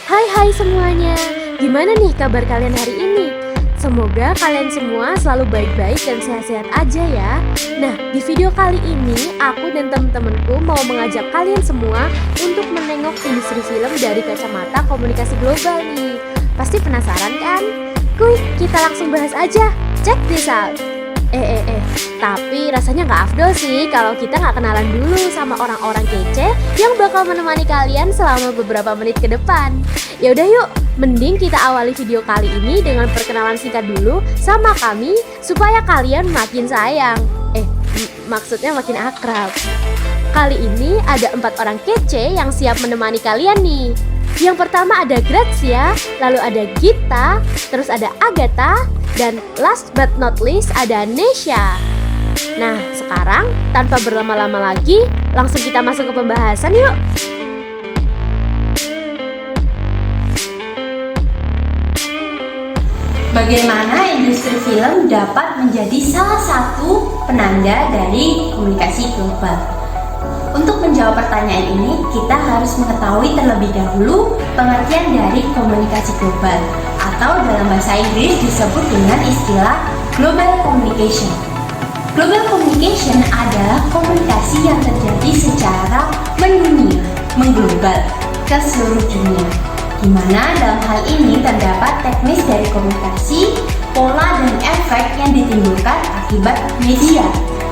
Hai semuanya, gimana nih kabar kalian hari ini? Semoga kalian semua selalu baik-baik dan sehat-sehat aja ya. Nah, di video kali ini aku dan temen-temenku mau mengajak kalian semua untuk menengok industri film dari kacamata komunikasi global nih. Pasti penasaran kan? Kuy, kita langsung bahas aja. Check this out. Tapi rasanya nggak afdol sih kalau kita nggak kenalan dulu sama orang-orang kece yang bakal menemani kalian selama beberapa menit ke depan. Yaudah yuk, mending kita awali video kali ini dengan perkenalan singkat dulu sama kami supaya kalian makin sayang. Maksudnya makin akrab. Kali ini ada 4 orang kece yang siap menemani kalian nih. Yang pertama ada Grazia, lalu ada Gita, terus ada Agatha, dan last but not least ada Nesha. Nah, sekarang tanpa berlama-lama lagi, langsung kita masuk ke pembahasan yuk. Bagaimana industri film dapat menjadi salah satu penanda dari komunikasi global? Untuk menjawab pertanyaan ini, kita harus mengetahui terlebih dahulu pengertian dari komunikasi global, atau dalam bahasa Inggris disebut dengan istilah global communication. Global communication adalah komunikasi yang terjadi secara mendunia, mengglobal ke seluruh dunia, di mana dalam hal ini terdapat teknis dari komunikasi, pola dan efek yang ditimbulkan akibat media,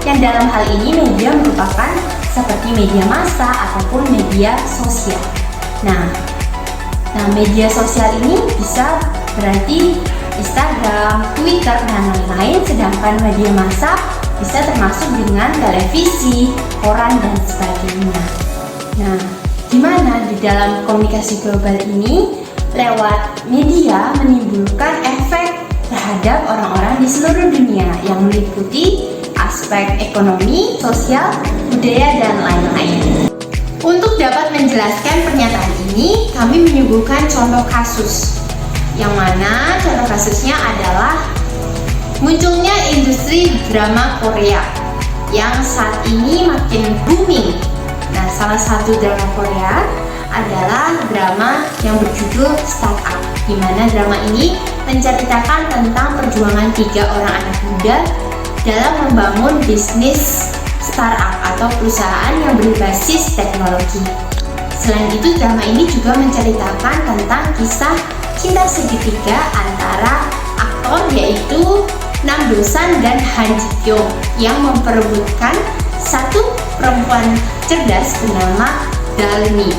yang dalam hal ini media merupakan seperti media massa ataupun media sosial. Nah, media sosial ini bisa berarti Instagram, Twitter, dan lain-lain, sedangkan media massa bisa termasuk dengan televisi, koran, dan sebagainya. Nah, gimana di dalam komunikasi global ini lewat media menimbulkan efek terhadap orang-orang di seluruh dunia yang meliputi aspek ekonomi, sosial, budaya, dan lain-lain. Untuk dapat menjelaskan pernyataan ini, kami menyuguhkan contoh kasus, yang mana contoh kasusnya adalah munculnya industri drama Korea yang saat ini makin booming. Nah, salah satu drama Korea adalah drama yang berjudul Startup, di mana drama ini menceritakan tentang perjuangan 3 orang anak muda dalam membangun bisnis startup atau perusahaan yang berbasis teknologi. Selain itu, drama ini juga menceritakan tentang kisah cinta segitiga antara aktor yaitu Nam Do-san dan Han Ji Pyong yang memperebutkan satu perempuan cerdas bernama Dalmi.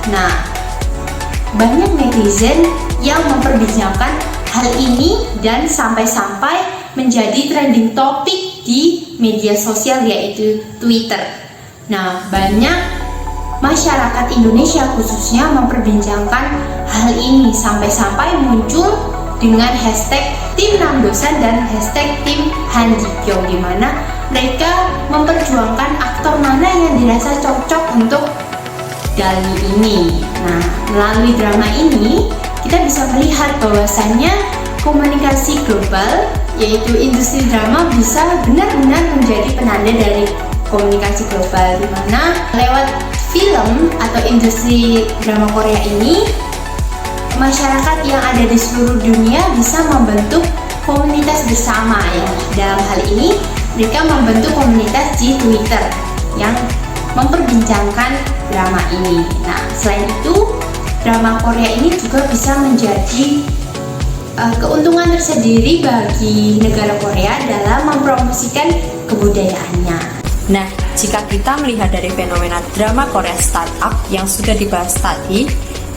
Nah, banyak netizen yang memperbincangkan hal ini dan sampai-sampai menjadi trending topik di media sosial yaitu Twitter. Nah, banyak masyarakat Indonesia khususnya memperbincangkan hal ini sampai-sampai muncul dengan hashtag tim Nam Do-san dan hashtag tim Han Ji Pyong, di mana mereka memperjuangkan aktor mana yang dirasa cocok untuk Dalmi ini. Nah, melalui drama ini kita bisa melihat bahwasannya komunikasi global yaitu industri drama bisa benar-benar menjadi penanda dari komunikasi global, di mana lewat film atau industri drama Korea ini masyarakat yang ada di seluruh dunia bisa membentuk komunitas bersama, ya. Dalam hal ini mereka membentuk komunitas di Twitter yang memperbincangkan drama ini. Nah, selain itu drama Korea ini juga bisa menjadi keuntungan tersendiri bagi negara Korea dalam mempromosikan kebudayaannya. Nah, jika kita melihat dari fenomena drama Korea Startup yang sudah dibahas tadi,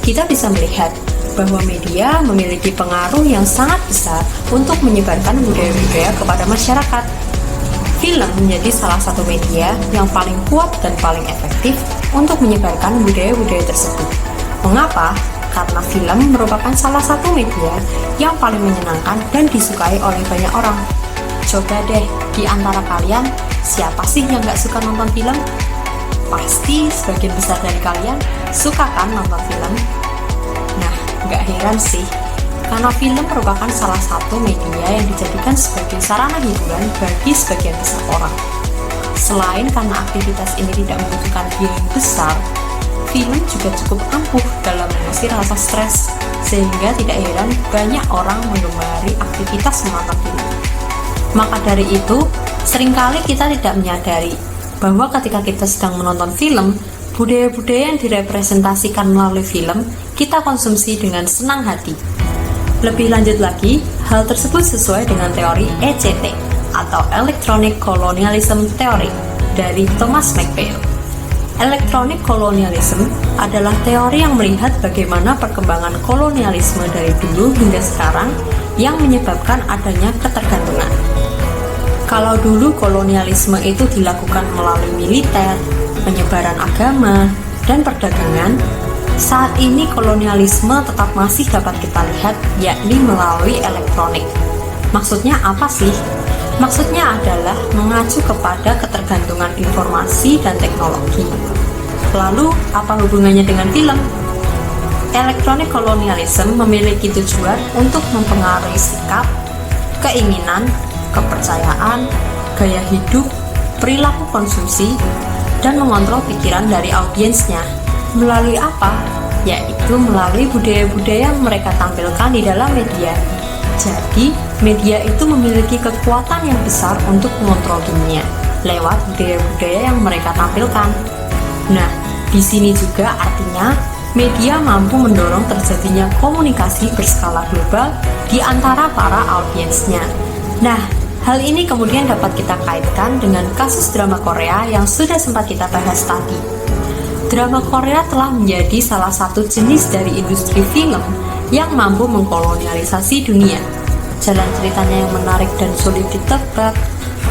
kita bisa melihat bahwa media memiliki pengaruh yang sangat besar untuk menyebarkan budaya-budaya kepada masyarakat. Film menjadi salah satu media yang paling kuat dan paling efektif untuk menyebarkan budaya-budaya tersebut. Mengapa? Karena film merupakan salah satu media yang paling menyenangkan dan disukai oleh banyak orang. Coba deh, di antara kalian, siapa sih yang gak suka nonton film? Pasti sebagian besar dari kalian suka kan nonton film? Nah, gak heran sih, karena film merupakan salah satu media yang dijadikan sebagai sarana hiburan bagi sebagian besar orang. Selain karena aktivitas ini tidak membutuhkan biaya yang besar, film juga cukup ampuh dalam mengusir rasa stres, sehingga tidak heran banyak orang menggemari aktivitas menonton film. Maka dari itu, seringkali kita tidak menyadari bahwa ketika kita sedang menonton film, budaya-budaya yang direpresentasikan melalui film kita konsumsi dengan senang hati. Lebih lanjut lagi, hal tersebut sesuai dengan teori ECT atau Electronic Colonialism Theory dari Thomas McPhail. Electronic Colonialism adalah teori yang melihat bagaimana perkembangan kolonialisme dari dulu hingga sekarang yang menyebabkan adanya ketergantungan. Kalau dulu kolonialisme itu dilakukan melalui militer, penyebaran agama, dan perdagangan, saat ini kolonialisme tetap masih dapat kita lihat, yakni melalui elektronik. Maksudnya apa sih? Maksudnya adalah mengacu kepada ketergantungan informasi dan teknologi. Lalu, apa hubungannya dengan film? Electronic colonialism memiliki tujuan untuk mempengaruhi sikap, keinginan, kepercayaan, gaya hidup, perilaku konsumsi, dan mengontrol pikiran dari audiensnya. Melalui apa? Yaitu melalui budaya-budaya yang mereka tampilkan di dalam media. Jadi, media itu memiliki kekuatan yang besar untuk mengontrol dunia lewat budaya-budaya yang mereka tampilkan. Nah, di sini juga artinya media mampu mendorong terjadinya komunikasi berskala global di antara para audiensnya. Nah, hal ini kemudian dapat kita kaitkan dengan kasus drama Korea yang sudah sempat kita bahas tadi. Drama Korea telah menjadi salah satu jenis dari industri film yang mampu mengkolonialisasi dunia. Jalan ceritanya yang menarik dan sulit ditebak,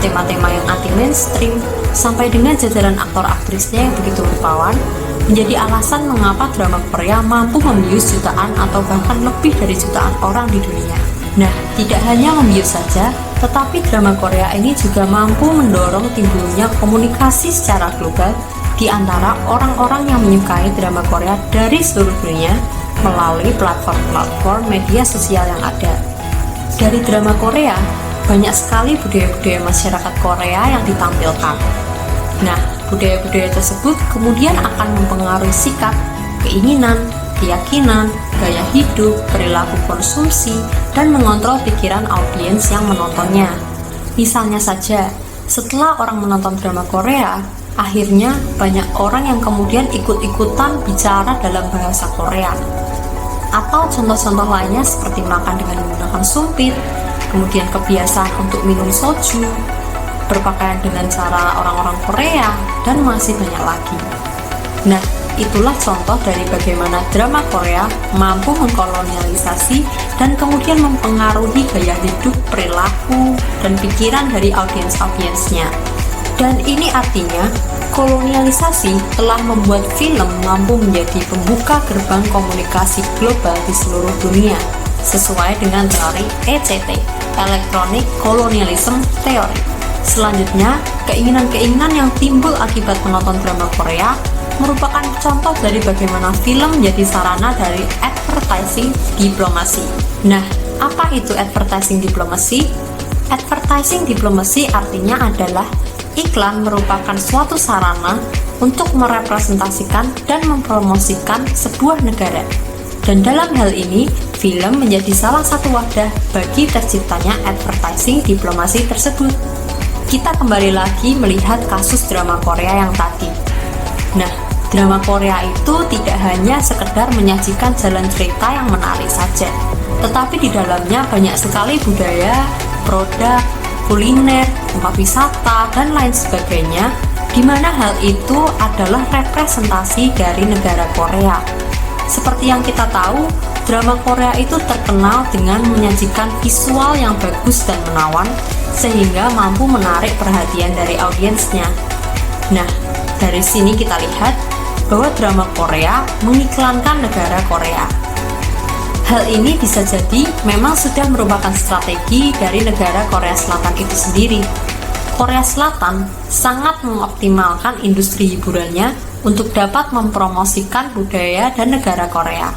tema-tema yang anti-mainstream, sampai dengan jajaran aktor-aktrisnya yang begitu rupawan, menjadi alasan mengapa drama Korea mampu membius jutaan atau bahkan lebih dari jutaan orang di dunia. Nah, tidak hanya membius saja, tetapi drama Korea ini juga mampu mendorong timbulnya komunikasi secara global di antara orang-orang yang menyukai drama Korea dari seluruh dunia melalui platform-platform media sosial yang ada. Dari drama Korea, banyak sekali budaya-budaya masyarakat Korea yang ditampilkan. Nah, budaya-budaya tersebut kemudian akan mempengaruhi sikap, keinginan, keyakinan, gaya hidup, perilaku konsumsi, dan mengontrol pikiran audiens yang menontonnya. Misalnya saja, setelah orang menonton drama Korea, akhirnya banyak orang yang kemudian ikut-ikutan bicara dalam bahasa Korea. Atau contoh-contoh lainnya seperti makan dengan menggunakan sumpit, kemudian kebiasaan untuk minum soju, berpakaian dengan cara orang-orang Korea, dan masih banyak lagi. Nah, itulah contoh dari bagaimana drama Korea mampu mengkolonialisasi dan kemudian mempengaruhi gaya hidup, perilaku, dan pikiran dari audiens-audiensnya. Dan ini artinya, kolonialisasi telah membuat film mampu menjadi pembuka gerbang komunikasi global di seluruh dunia, sesuai dengan teori ECT, Electronic Colonialism Theory. Selanjutnya, keinginan-keinginan yang timbul akibat menonton drama Korea merupakan contoh dari bagaimana film menjadi sarana dari advertising diplomasi. Nah, apa itu advertising diplomasi? Advertising diplomasi artinya adalah iklan merupakan suatu sarana untuk merepresentasikan dan mempromosikan sebuah negara. Dan dalam hal ini, film menjadi salah satu wadah bagi terciptanya advertising diplomasi tersebut. Kita kembali lagi melihat kasus drama Korea yang tadi. Nah, drama Korea itu tidak hanya sekedar menyajikan jalan cerita yang menarik saja, tetapi di dalamnya banyak sekali budaya, produk, kuliner, tempat wisata, dan lain sebagainya, di mana hal itu adalah representasi dari negara Korea. Seperti yang kita tahu, drama Korea itu terkenal dengan menyajikan visual yang bagus dan menawan, sehingga mampu menarik perhatian dari audiensnya. Nah, dari sini kita lihat bahwa drama Korea mengiklankan negara Korea. Hal ini bisa jadi memang sudah merupakan strategi dari negara Korea Selatan itu sendiri. Korea Selatan sangat mengoptimalkan industri hiburannya untuk dapat mempromosikan budaya dan negara Korea.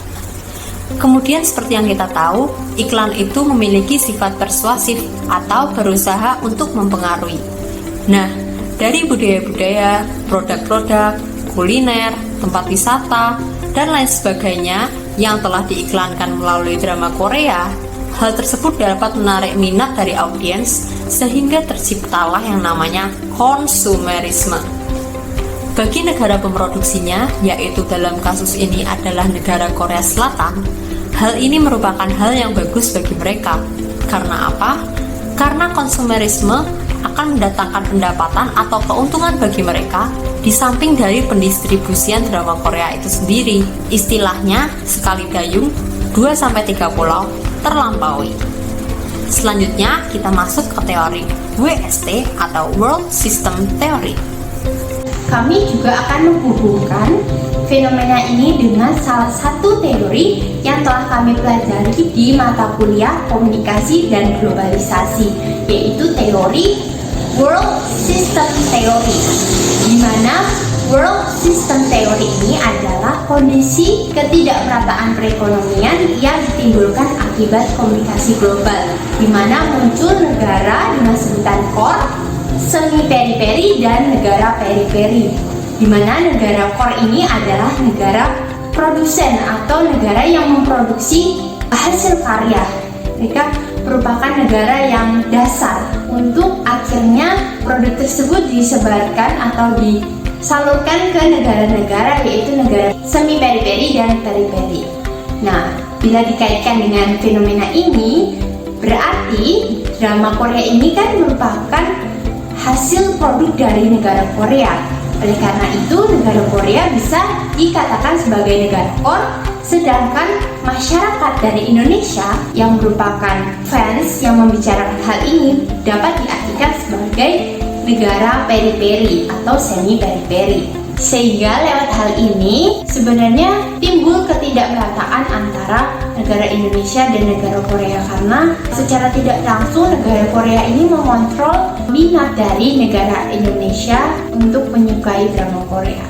Kemudian seperti yang kita tahu, iklan itu memiliki sifat persuasif atau berusaha untuk mempengaruhi. Nah, dari budaya-budaya, produk-produk, kuliner, tempat wisata, dan lain sebagainya yang telah diiklankan melalui drama Korea, hal tersebut dapat menarik minat dari audiens sehingga terciptalah yang namanya konsumerisme. Bagi negara pemroduksinya, yaitu dalam kasus ini adalah negara Korea Selatan, hal ini merupakan hal yang bagus bagi mereka. Karena apa? Karena konsumerisme akan mendatangkan pendapatan atau keuntungan bagi mereka di samping dari pendistribusian drama Korea itu sendiri. Istilahnya, sekali dayung, 2-3 pulau terlampaui. Selanjutnya, kita masuk ke teori WST atau World System Theory. Kami juga akan menghubungkan fenomena ini dengan salah satu teori yang telah kami pelajari di mata kuliah komunikasi dan globalisasi, yaitu teori World System Theory, di mana World System Theory ini adalah kondisi ketidakmerataan perekonomian yang ditimbulkan akibat komunikasi global, di mana muncul negara dengan sebutan core, semi periferi, dan negara periferi, di mana negara core ini adalah negara produsen atau negara yang memproduksi hasil karya. Mereka merupakan negara yang dasar untuk akhirnya produk tersebut disebarkan atau disalurkan ke negara-negara, yaitu negara semi periferi dan periferi. Nah, bila dikaitkan dengan fenomena ini, berarti drama Korea ini kan merupakan hasil produk dari negara Korea. Oleh karena itu, negara Korea bisa dikatakan sebagai negara core, sedangkan masyarakat dari Indonesia yang merupakan fans yang membicarakan hal ini dapat diartikan sebagai negara periferi atau semi periferi. Sehingga lewat hal ini sebenarnya timbul ketidakmerataan antara negara Indonesia dan negara Korea, karena secara tidak langsung negara Korea ini mengontrol minat dari negara Indonesia untuk menyukai drama Korea.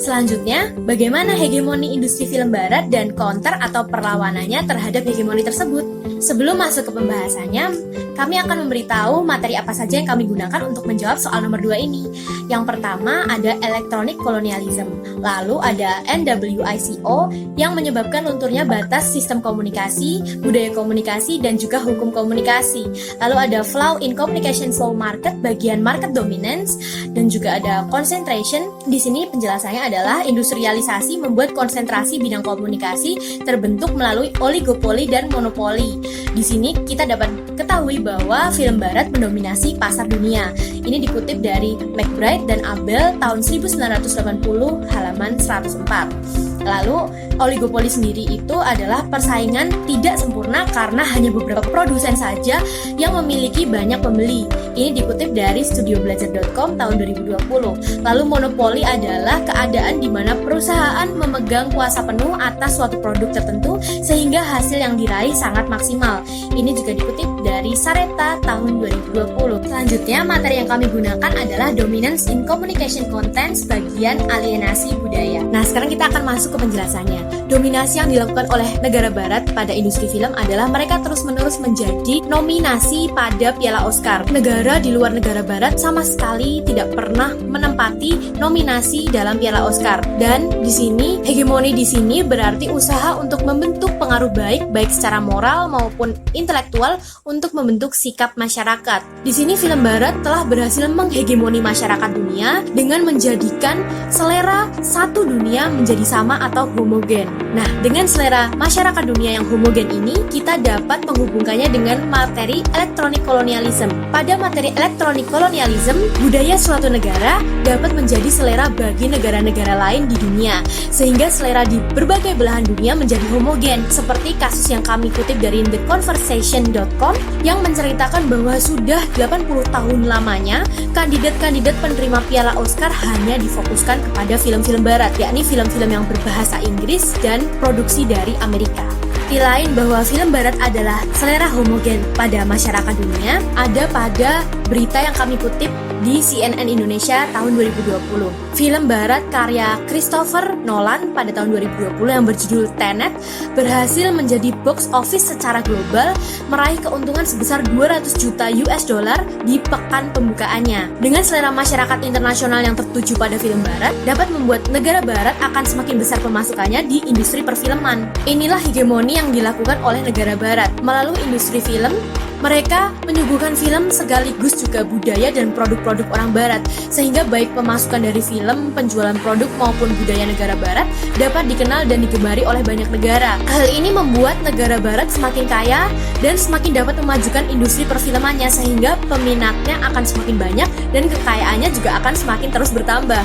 Selanjutnya, bagaimana hegemoni industri film barat dan counter atau perlawanannya terhadap hegemoni tersebut? Sebelum masuk ke pembahasannya, kami akan memberitahu materi apa saja yang kami gunakan untuk menjawab soal nomor 2 ini. Yang pertama ada electronic colonialism, lalu ada NWICO yang menyebabkan lunturnya batas sistem komunikasi, budaya komunikasi, dan juga hukum komunikasi. Lalu ada flaw in communication flow market, bagian market dominance, dan juga ada concentration. Di sini penjelasannya adalah industrialisasi membuat konsentrasi bidang komunikasi terbentuk melalui oligopoli dan monopoli. Di sini kita dapat ketahui bahwa film barat mendominasi pasar dunia. Ini dikutip dari McBride dan Abel tahun 1980 halaman 104. Lalu oligopoli sendiri itu adalah persaingan tidak sempurna karena hanya beberapa produsen saja yang memiliki banyak pembeli. Ini dikutip dari studiobelajar.com tahun 2020. Lalu monopoli adalah keadaan di mana perusahaan memegang kuasa penuh atas suatu produk tertentu sehingga hasil yang diraih sangat maksimal. Ini juga dikutip dari Sareta tahun 2020. Selanjutnya, materi yang kami gunakan adalah Dominance in Communication Contents bagian alienasi budaya. Nah, sekarang kita akan masuk ke penjelasannya. Dominasi yang dilakukan oleh negara barat pada industri film adalah mereka terus-menerus menjadi nominasi pada Piala Oscar. Negara di luar negara barat sama sekali tidak pernah menempati nominasi dalam Piala Oscar. Dan di sini, hegemoni di sini berarti usaha untuk membentuk pengaruh baik secara moral maupun intelektual untuk membentuk sikap masyarakat. Di sini film barat telah berhasil menghegemoni masyarakat dunia dengan menjadikan selera satu dunia menjadi sama atau homogen. Nah, dengan selera masyarakat dunia yang homogen ini, kita dapat menghubungkannya dengan materi electronic colonialism. Pada materi electronic colonialism, budaya suatu negara dapat menjadi selera bagi negara-negara lain di dunia, sehingga selera di berbagai belahan dunia menjadi homogen, seperti kasus yang kami kutip dari theconversation.com yang menceritakan bahwa sudah 80 tahun lamanya kandidat-kandidat penerima Piala Oscar hanya difokuskan kepada film-film barat, yakni film-film yang berbahasa Inggris dan produksi dari Amerika. Bukti lain bahwa film barat adalah selera homogen pada masyarakat dunia ada pada berita yang kami kutip di CNN Indonesia tahun 2020. Film barat karya Christopher Nolan pada tahun 2020 yang berjudul Tenet berhasil menjadi box office secara global, meraih keuntungan sebesar 200 juta US dollar di pekan pembukaannya. Dengan selera masyarakat internasional yang tertuju pada film barat, dapat membuat negara barat akan semakin besar pemasukannya di industri perfilman. Inilah hegemoni yang dilakukan oleh negara barat. Melalui industri film, mereka menyuguhkan film sekaligus juga budaya dan produk-produk orang barat, sehingga baik pemasukan dari film, penjualan produk maupun budaya negara barat dapat dikenal dan digemari oleh banyak negara. Hal ini membuat negara barat semakin kaya dan semakin dapat memajukan industri perfilmannya, sehingga peminatnya akan semakin banyak dan kekayaannya juga akan semakin terus bertambah.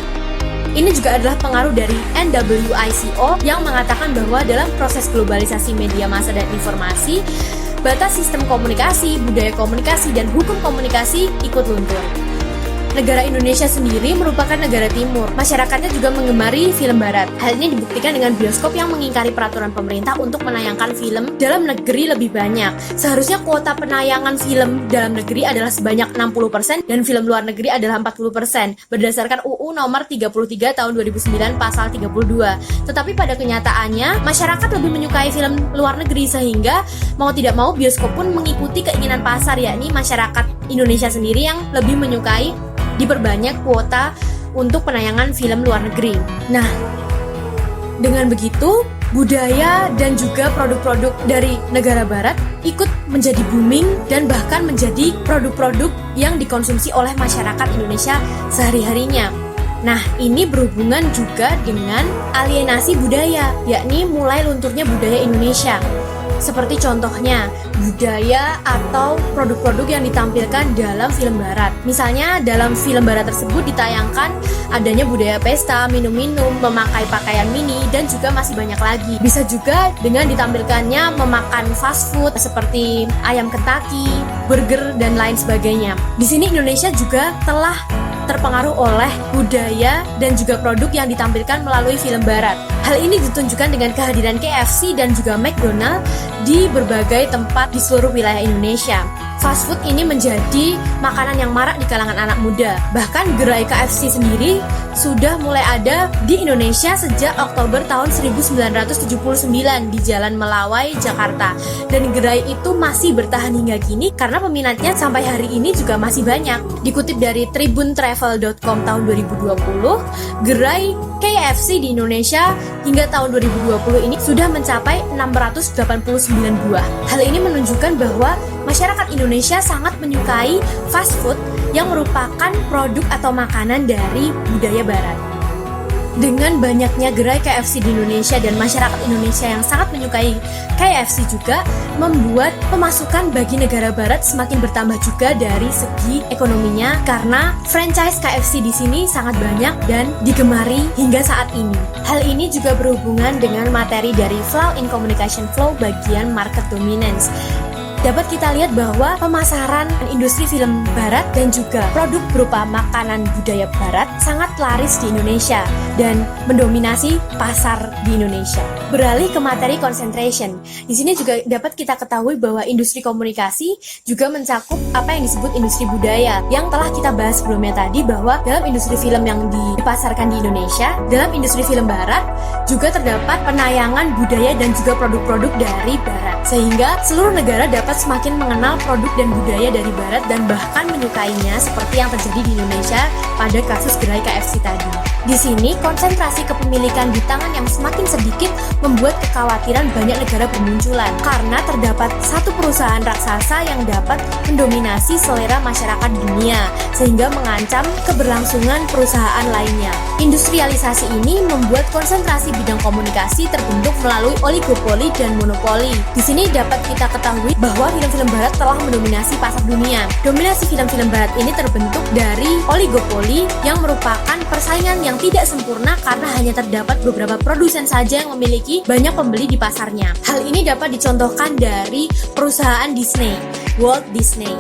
Ini juga adalah pengaruh dari NWICO yang mengatakan bahwa dalam proses globalisasi media massa dan informasi, batas sistem komunikasi, budaya komunikasi, dan hukum komunikasi ikut luntur. Negara Indonesia sendiri merupakan negara timur. Masyarakatnya juga mengemari film barat. Hal ini dibuktikan dengan bioskop yang mengingkari peraturan pemerintah untuk menayangkan film dalam negeri lebih banyak. Seharusnya kuota penayangan film dalam negeri adalah sebanyak 60% dan film luar negeri adalah 40% berdasarkan UU nomor 33 tahun 2009 pasal 32. Tetapi pada kenyataannya masyarakat lebih menyukai film luar negeri, sehingga mau tidak mau bioskop pun mengikuti keinginan pasar, yakni masyarakat Indonesia sendiri yang lebih menyukai diperbanyak kuota untuk penayangan film luar negeri. Nah, dengan begitu, budaya dan juga produk-produk dari negara barat ikut menjadi booming dan bahkan menjadi produk-produk yang dikonsumsi oleh masyarakat Indonesia sehari-harinya. Nah, ini berhubungan juga dengan alienasi budaya, yakni mulai lunturnya budaya Indonesia. Seperti contohnya, budaya atau produk-produk yang ditampilkan dalam film barat. Misalnya dalam film barat tersebut ditayangkan adanya budaya pesta, minum-minum, memakai pakaian mini, dan juga masih banyak lagi. Bisa juga dengan ditampilkannya memakan fast food seperti ayam Kentucky, burger, dan lain sebagainya. Di sini Indonesia juga telah terpengaruh oleh budaya dan juga produk yang ditampilkan melalui film barat. Hal ini ditunjukkan dengan kehadiran KFC dan juga McDonald di berbagai tempat di seluruh wilayah Indonesia. Fast food ini menjadi makanan yang marak di kalangan anak muda. Bahkan gerai KFC sendiri sudah mulai ada di Indonesia sejak Oktober tahun 1979 di Jalan Melawai, Jakarta. Dan gerai itu masih bertahan hingga kini karena peminatnya sampai hari ini juga masih banyak. Dikutip dari tribuntravel.com tahun 2020, gerai KFC di Indonesia hingga tahun 2020 ini sudah mencapai 689 buah. Hal ini menunjukkan bahwa masyarakat Indonesia sangat menyukai fast food yang merupakan produk atau makanan dari budaya barat. Dengan banyaknya gerai KFC di Indonesia dan masyarakat Indonesia yang sangat menyukai KFC juga membuat pemasukan bagi negara barat semakin bertambah juga dari segi ekonominya, karena franchise KFC di sini sangat banyak dan digemari hingga saat ini. Hal ini juga berhubungan dengan materi dari Flow in Communication Flow bagian Market Dominance. Dapat kita lihat bahwa pemasaran industri film barat dan juga produk berupa makanan budaya barat sangat laris di Indonesia dan mendominasi pasar di Indonesia. Beralih ke materi concentration. Di sini juga dapat kita ketahui bahwa industri komunikasi juga mencakup apa yang disebut industri budaya yang telah kita bahas sebelumnya tadi, bahwa dalam industri film yang dipasarkan di Indonesia, dalam industri film barat juga terdapat penayangan budaya dan juga produk-produk dari barat, sehingga seluruh negara dapat semakin mengenal produk dan budaya dari barat dan bahkan menyukainya, seperti yang terjadi di Indonesia pada kasus gerai KFC tadi. Di sini konsentrasi kepemilikan di tangan yang semakin sedikit membuat kekhawatiran banyak negara bermunculan, karena terdapat satu perusahaan raksasa yang dapat mendominasi selera masyarakat dunia sehingga mengancam keberlangsungan perusahaan lainnya. Industrialisasi ini membuat konsentrasi bidang komunikasi terbentuk melalui oligopoli dan monopoli. Di sini dapat kita ketahui bahwa film-film barat telah mendominasi pasar dunia. Dominasi film-film barat ini terbentuk dari oligopoli yang merupakan persaingan yang tidak sempurna karena hanya terdapat beberapa produsen saja yang memiliki banyak pembeli di pasarnya. Hal ini dapat dicontohkan dari perusahaan Disney, Walt Disney.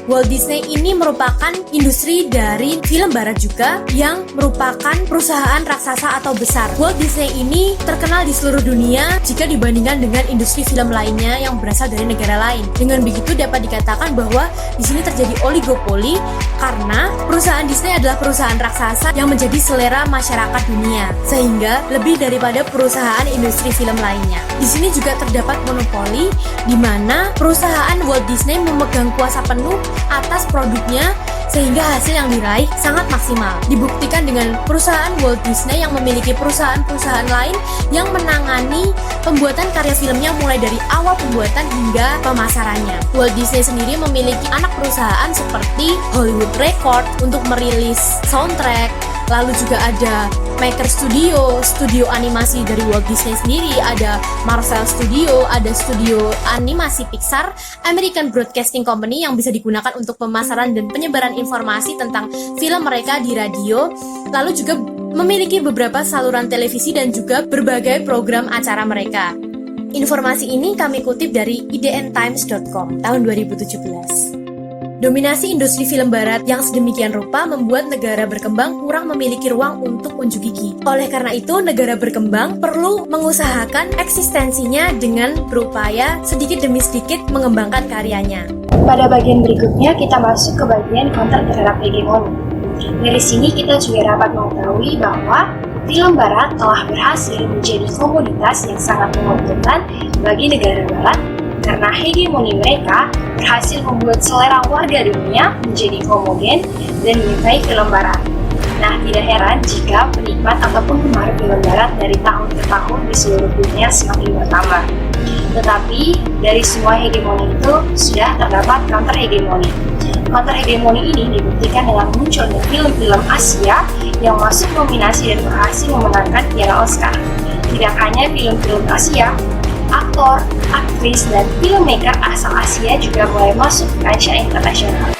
Walt Disney ini merupakan industri dari film barat juga yang merupakan perusahaan raksasa atau besar. Walt Disney ini terkenal di seluruh dunia jika dibandingkan dengan industri film lainnya yang berasal dari negara lain. Dengan begitu dapat dikatakan bahwa di sini terjadi oligopoli karena perusahaan Disney adalah perusahaan raksasa yang menjadi selera masyarakat dunia, sehingga lebih daripada perusahaan industri film lainnya. Di sini juga terdapat monopoli di mana perusahaan Walt Disney memegang kuasa penuh atas produknya sehingga hasil yang diraih sangat maksimal. Dibuktikan dengan perusahaan Walt Disney yang memiliki perusahaan-perusahaan lain yang menangani pembuatan karya filmnya mulai dari awal pembuatan hingga pemasarannya. Walt Disney sendiri memiliki anak perusahaan seperti Hollywood Record untuk merilis soundtrack, lalu juga ada Maker Studio, studio animasi dari Walt Disney sendiri, ada Marvel Studio, ada studio animasi Pixar, American Broadcasting Company yang bisa digunakan untuk pemasaran dan penyebaran informasi tentang film mereka di radio, lalu juga memiliki beberapa saluran televisi dan juga berbagai program acara mereka. Informasi ini kami kutip dari idntimes.com tahun 2017. Dominasi industri film barat yang sedemikian rupa membuat negara berkembang kurang memiliki ruang untuk unjuk gigi. Oleh karena itu, negara berkembang perlu mengusahakan eksistensinya dengan berupaya sedikit demi sedikit mengembangkan karyanya. Pada bagian berikutnya, kita masuk ke bagian counter terhadap hegemoni. Dari sini kita juga dapat mengetahui bahwa film barat telah berhasil menjadi komoditas yang sangat menguntungkan bagi negara barat karena hegemoni mereka berhasil membuat selera warga dunia menjadi homogen dan menyukai film barat. Nah, tidak heran jika penikmat ataupun penggemar film barat dari tahun ke tahun di seluruh dunia semakin bertambah. Tetapi, dari semua hegemoni itu sudah terdapat counter hegemoni. Counter hegemoni ini dibuktikan dengan munculnya film-film Asia yang masuk nominasi dan berhasil memenangkan piala Oscar. Tidak hanya film-film Asia, aktor, aktris, dan filmmaker asal Asia juga mulai masuk ke kancah internasional.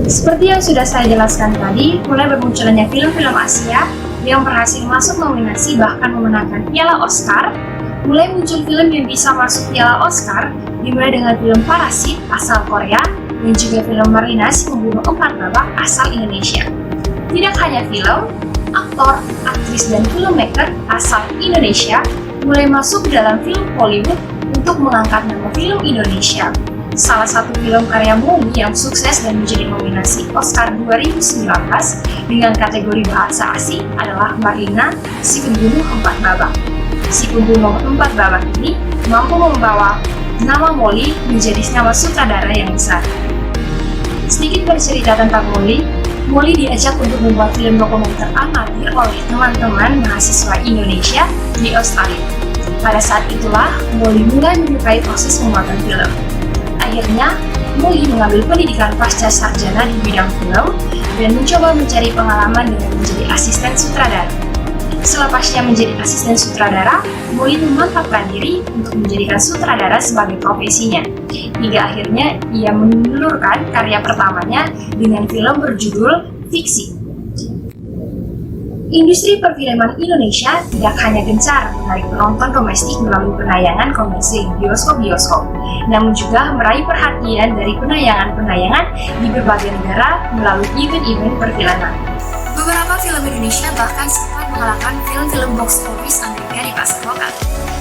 Seperti yang sudah saya jelaskan tadi, mulai bermunculannya film-film Asia yang berhasil masuk nominasi bahkan memenangkan piala Oscar, mulai muncul film yang bisa masuk piala Oscar, dimulai dengan film Parasit asal Korea dan juga film Marinasi Membunuh 4 Babak asal Indonesia. Tidak hanya film, aktor, aktris, dan filmmaker asal Indonesia mulai masuk dalam film Hollywood untuk mengangkat nama film Indonesia. Salah satu film karya Molly yang sukses dan menjadi nominasi Oscar 2019 dengan kategori bahasa asing adalah Marina, Si Pembunuh 4 Babak. Si Pembunuh 4 Babak ini mampu membawa nama Molly menjadi nama sutradara yang besar. Sedikit bercerita tentang Molly, Molly diajak untuk membuat film dokumenter amatir oleh teman-teman mahasiswa Indonesia di Australia. Pada saat itulah, Molly mulai menyukai proses pembuatan film. Akhirnya, Molly mengambil pendidikan pasca sarjana di bidang film dan mencoba mencari pengalaman dengan menjadi asisten sutradara. Selepasnya menjadi asisten sutradara, Molly memantapkan diri untuk menjadikan sutradara sebagai profesinya. Hingga akhirnya ia menelurkan karya pertamanya dengan film berjudul Fiksi. Industri perfilman Indonesia tidak hanya gencar menarik penonton domestik melalui penayangan komersil bioskop-bioskop, namun juga meraih perhatian dari penayangan-penayangan di berbagai negara melalui event-event perfilman. Beberapa film Indonesia bahkan sempat mengalahkan film-film box office Amerika di pasar lokal.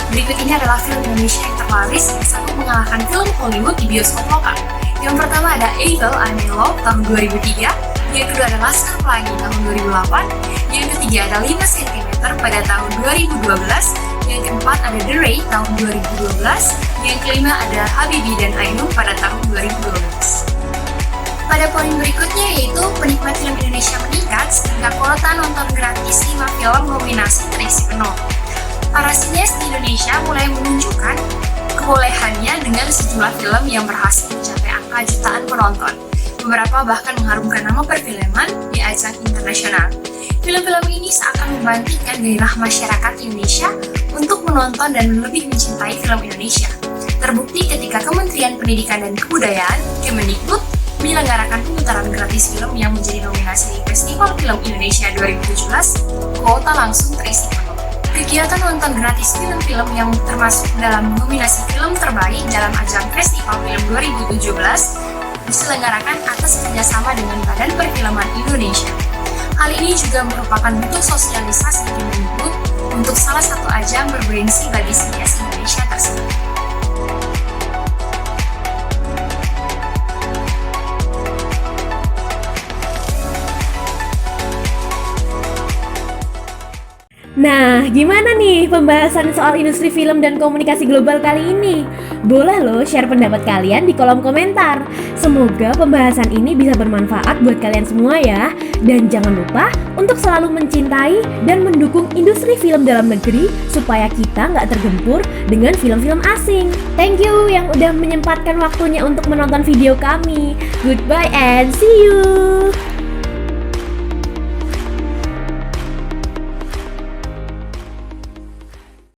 Berikut ini adalah film Indonesia yang terlaris yang sanggup mengalahkan film Hollywood di bioskop lokal. Yang pertama ada Evil I May Love tahun 2003, yang kedua ada Laskar Pelangi tahun 2008, yang ketiga ada 5 cm pada tahun 2012, yang keempat ada The Ray tahun 2012, yang kelima ada Habibie dan Ainun pada tahun 2012. Pada poin berikutnya yaitu penikmat film Indonesia meningkat sehingga kuota nonton gratis 5 film nominasi terisi penuh. Para sinias di Indonesia mulai menunjukkan kebolehannya dengan sejumlah film yang berhasil mencapai angka jutaan penonton. Beberapa bahkan mengharumkan nama perfilman di ajang internasional. Film-film ini seakan membangkitkan gairah masyarakat Indonesia untuk menonton dan lebih mencintai film Indonesia. Terbukti ketika Kementerian Pendidikan dan Kebudayaan, Kemendikbud, menyelenggarakan pemutaran gratis film yang menjadi nominasi di Festival Film Indonesia 2017, kuota langsung terisi penuh. Kegiatan nonton gratis film-film yang termasuk dalam nominasi film terbaik dalam ajang Festival Film 2017 diselenggarakan atas kerjasama dengan Badan Perfilman Indonesia. Hal ini juga merupakan bentuk sosialisasi Kemendikbud untuk salah satu ajang bergengsi bagi sinias Indonesia tersebut. Nah, gimana nih pembahasan soal industri film dan komunikasi global kali ini? Boleh loh share pendapat kalian di kolom komentar. Semoga pembahasan ini bisa bermanfaat buat kalian semua ya. Dan jangan lupa untuk selalu mencintai dan mendukung industri film dalam negeri supaya kita nggak tergempur dengan film-film asing. Thank you yang udah menyempatkan waktunya untuk menonton video kami. Goodbye and see you!